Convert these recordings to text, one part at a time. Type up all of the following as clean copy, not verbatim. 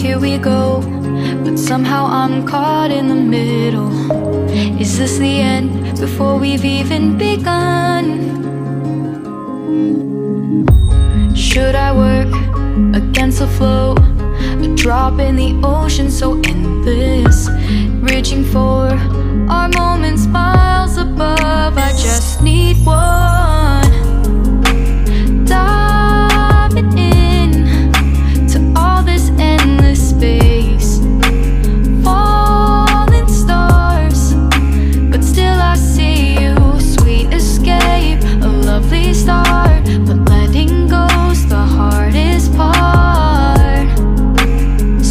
here we go, but somehow I'm caught in the middle. Is this the end before we've even begun? Should I work against the flow? A drop in the ocean so endless, reaching for our moments miles above. I just need one, diving in to all this endless space, falling stars, but still I see you. Sweet escape, a lovely start, but letting go's the hardest part.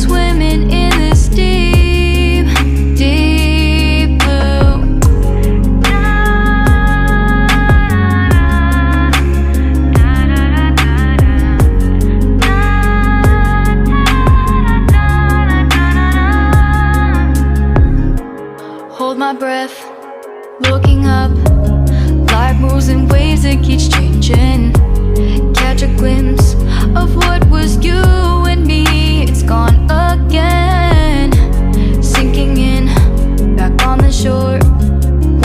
Swimming in this deep, deep blue. Hold my breath, looking up. Life moves in waves that keeps changing. Catch a glimpse of what was you and me. It's gone again, sinking in, back on the shore.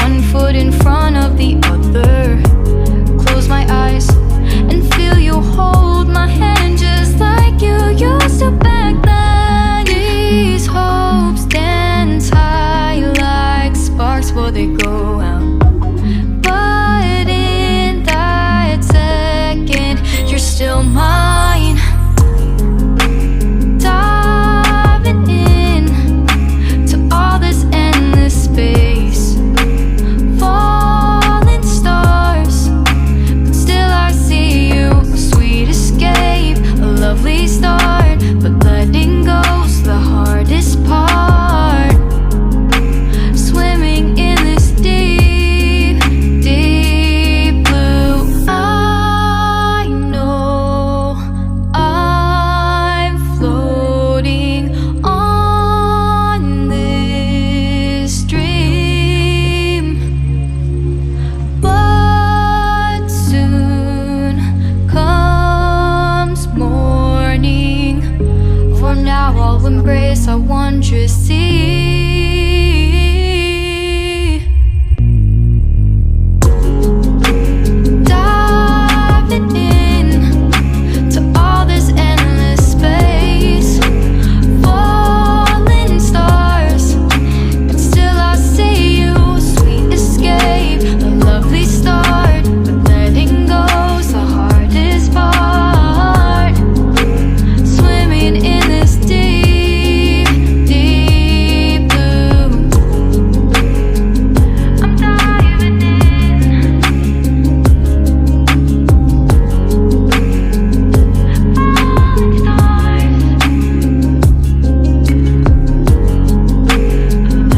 One foot in front of the other. Close my eyes and feel you hold my hand just like you used to back then. These hopes dance high like sparks before they go out. But in that second, you're still mine. Diving in to all this endless space, falling stars, but still I see you. Sweet escape, a lovely start, but letting go's the hardest part. Swimming in this deep, deep blue. I know I'm floating on this dream, but soon comes morning. For now I'll embrace our wondrous sea. Diving in to all this endless space, falling stars, but still I see you. Sweet escape, a lovely start, but letting go's the hardest part. Swimming in this deep, deep blue. I'm diving in. Falling stars,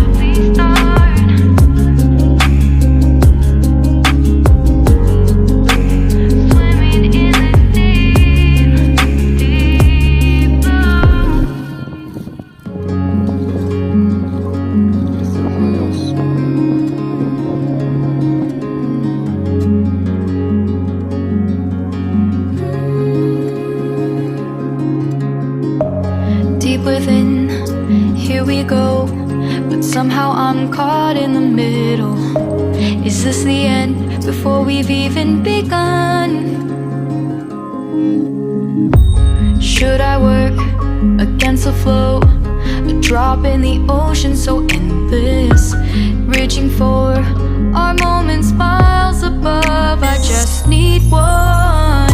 lovely start. Swimming in this deep, deep blue. Deep within, here we go, but somehow I'm caught in the middle. Is this the end before we've even begun? Should I work against the flow? A drop in the ocean so endless, reaching for our moments miles above. I just need one,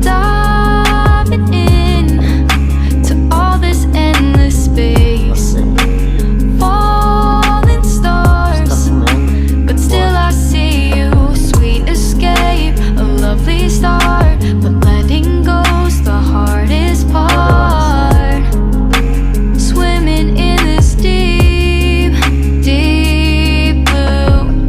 diving in to all this endless space, falling stars, but still I see you. Sweet escape, a lovely start, but letting go's the hardest part. Swimming in this deep, deep blue.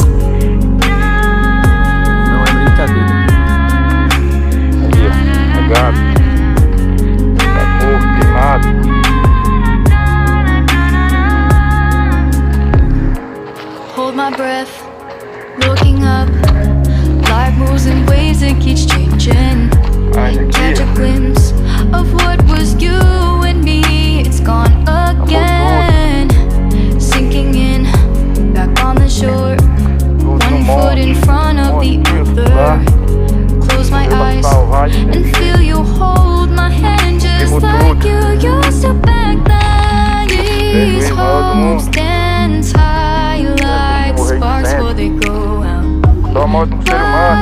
morte de um ser humano.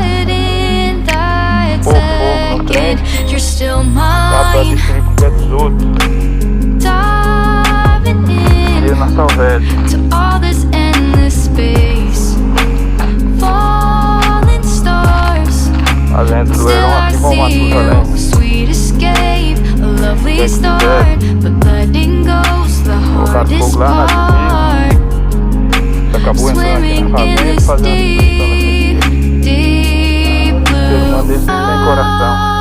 Pôr fogo no trem, dá pra destruir com o pé dos outros. E na salvete. A lenda do Heron aqui vão Matusalém. Colocar fogo lá na divisa. Acabou entrando aqui na fazenda e fazendo ser humano desse sem coração.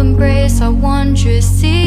Embrace our wondrous sea.